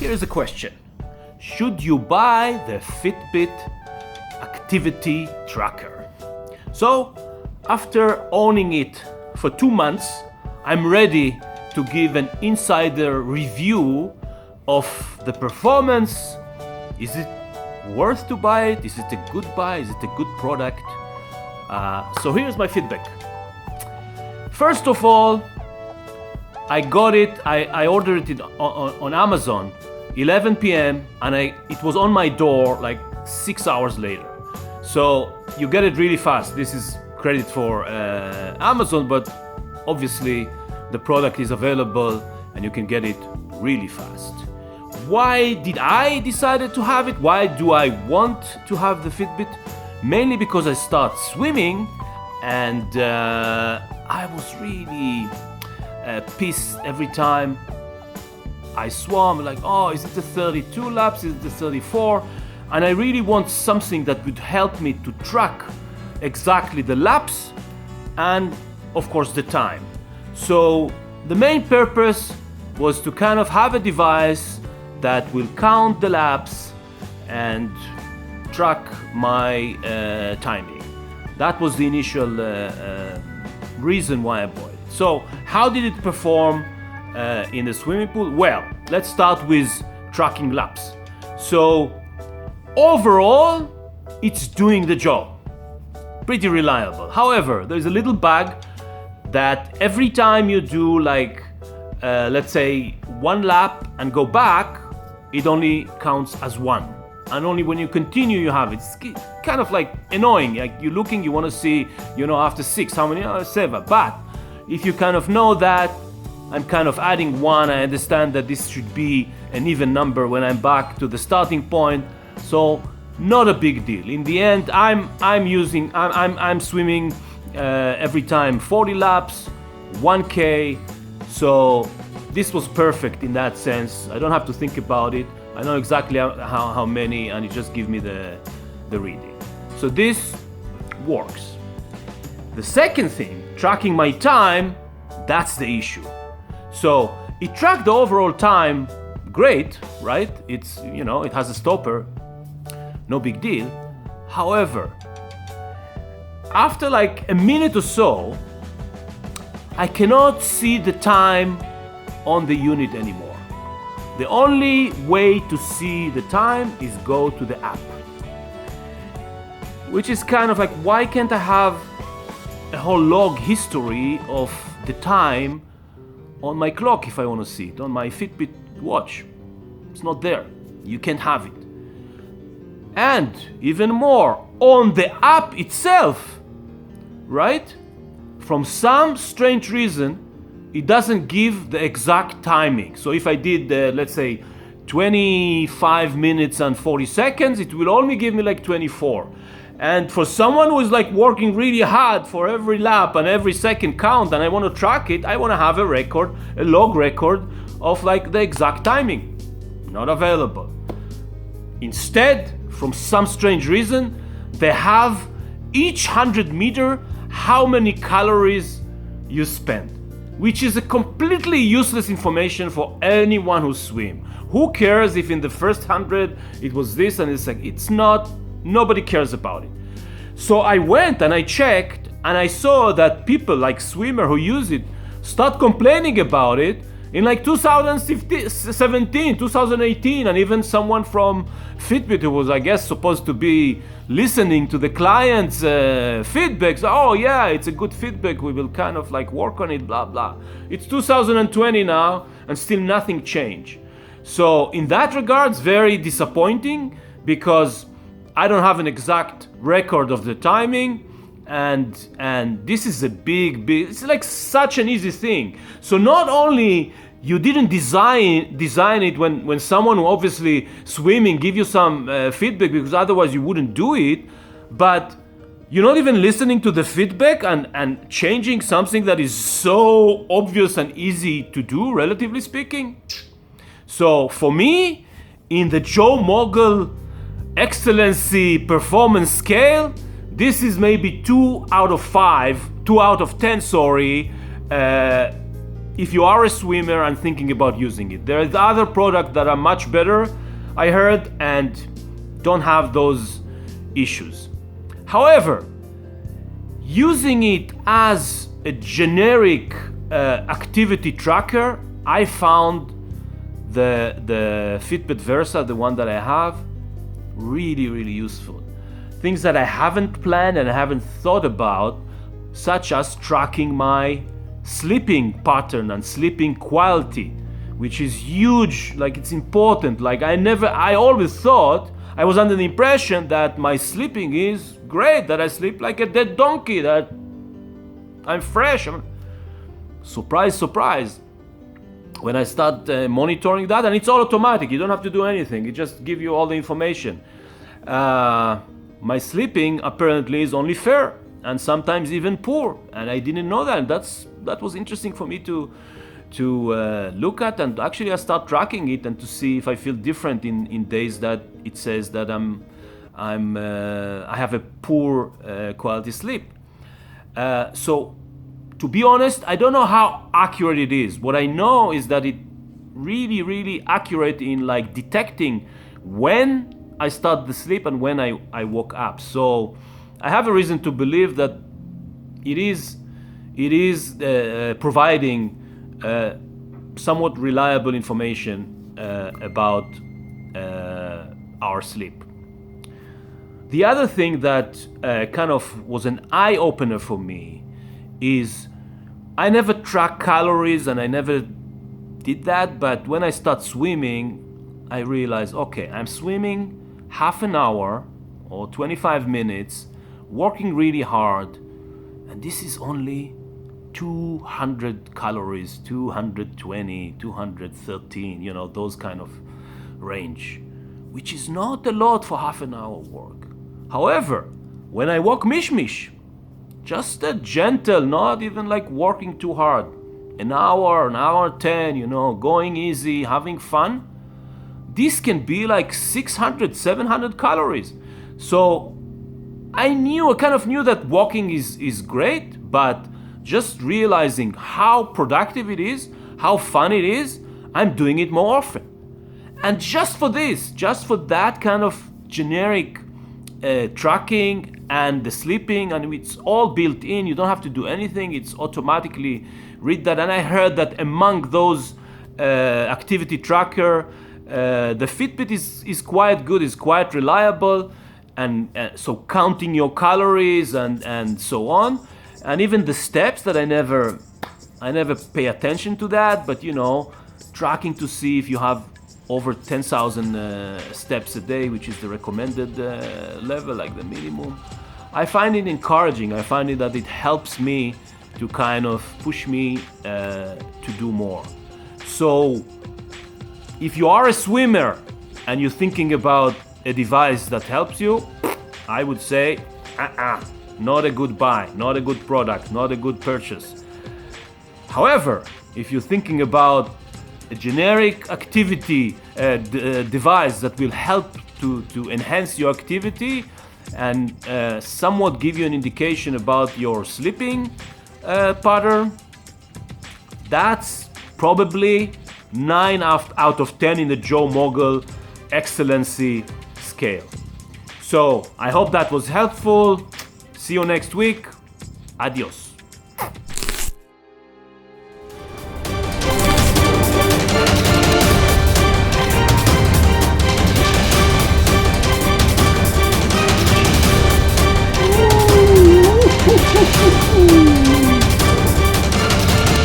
here's a question. Should you buy the Fitbit activity tracker? So, after owning it for 2 months, I'm ready to give an insider review of the performance. Is it worth to buy it? Is it a good buy? Is it a good product? So here's my feedback. First of all, I got it, I ordered it on Amazon 11 p.m. and it was on my door like 6 hours later. So you get it really fast. This is credit for Amazon, but obviously the product is available and you can get it really fast. Why did I decide to have it? Why do I want to have the Fitbit? Mainly because I start swimming and I was really pissed every time I swam, like, oh, is it the 32 laps, is it the 34? And I really want something that would help me to track exactly the laps and of course the time. So the main purpose was to kind of have a device that will count the laps and track my timing. That was the initial reason why I bought it. So how did it perform in the swimming pool? Well, let's start with tracking laps. So overall, it's doing the job. Pretty reliable. However, there's a little bug that every time you do like, let's say 1 lap and go back, it only counts as 1. And only when you continue you have it. It's kind of like annoying. Like you're looking, you want to see, after 6, how many? 7. But if you kind of know that I'm kind of adding 1, I understand that this should be an even number when I'm back to the starting point. So not a big deal. In the end, I'm swimming every time 40 laps, 1K. So this was perfect in that sense. I don't have to think about it. I know exactly how many, and it just gives me the reading. So this works. The second thing, tracking my time, that's the issue. So it tracked the overall time, great, right? It's, it has a stopper, no big deal. However, after like a minute or so, I cannot see the time on the unit anymore. The only way to see the time is go to the app. Which is kind of like, why can't I have a whole log history of the time on my clock if I want to see it, on my Fitbit watch? It's not there. You can't have it. And even more, on the app itself, right? From some strange reason, it doesn't give the exact timing. So if I did, let's say, 25 minutes and 40 seconds, it will only give me like 24. And for someone who is like working really hard for every lap and every second count, and I want to track it, I want to have a record, a log record of like the exact timing. Not available. Instead, from some strange reason, they have each 100 meter how many calories you spend, which is a completely useless information for anyone who swims. Who cares if in the first 100 it was this and it's like, it's not, nobody cares about it. So I went and I checked and I saw that people like swimmer who use it start complaining about it in like 2017, 2018, and even someone from Fitbit who was, I guess, supposed to be listening to the client's feedbacks. Oh yeah, it's a good feedback, we will kind of like work on it, blah blah. It's 2020 now and still nothing changed. So in that regard, it's very disappointing because I don't have an exact record of the timing, and this is a big, it's like such an easy thing. So not only you didn't design it when someone who obviously swimming give you some feedback, because otherwise you wouldn't do it, but you're not even listening to the feedback and changing something that is so obvious and easy to do, relatively speaking. So for me, in the Joe Mogul excellency performance scale, this is maybe 2 out of 10, sorry. if you are a swimmer and thinking about using it. There is other products that are much better, I heard, and don't have those issues. However, using it as a generic activity tracker, I found the Fitbit Versa, the one that I have, really, really useful. Things that I haven't planned and I haven't thought about, such as tracking my sleeping pattern and sleeping quality, which is huge. Like, it's important. Like, I always thought, I was under the impression that my sleeping is great, that I sleep like a dead donkey, that I'm fresh. Surprise, surprise. When I start monitoring that, and it's all automatic, you don't have to do anything, it just gives you all the information. My sleeping apparently is only fair and sometimes even poor, and I didn't know that. That was interesting for me to look at, and actually I start tracking it and to see if I feel different in days that it says that I have a poor quality sleep. So to be honest, I don't know how accurate it is. What I know is that it really, really accurate in like detecting when I start the sleep and when I woke up. So I have a reason to believe that it is providing somewhat reliable information about our sleep. The other thing that kind of was an eye-opener for me is I never track calories and I never did that, but when I start swimming, I realize, okay, I'm swimming half an hour or 25 minutes, working really hard, and this is only 200 calories, 220, 213, those kind of range, which is not a lot for half an hour work. However, when I walk mish-mish, just a gentle, not even like working too hard, an hour 10, going easy, having fun, this can be like 600, 700 calories. So I kind of knew that walking is great, but just realizing how productive it is, how fun it is, I'm doing it more often. And just for that kind of generic tracking and the sleeping, and it's all built in, you don't have to do anything, it's automatically read that. And I heard that among those activity tracker, the Fitbit is quite good, is quite reliable, and so counting your calories and so on, and even the steps that I never pay attention to that, but tracking to see if you have over 10,000 steps a day, which is the recommended level, like the minimum. I find it encouraging. I find it that it helps me to kind of push me to do more. So if you are a swimmer and you're thinking about a device that helps you, I would say, not a good buy, not a good product, not a good purchase. However, if you're thinking about a generic activity device that will help to enhance your activity and somewhat give you an indication about your sleeping pattern, that's probably 9 out of 10 in the Joe Mogul excellency scale. So I hope that was helpful. See you next week. Adios.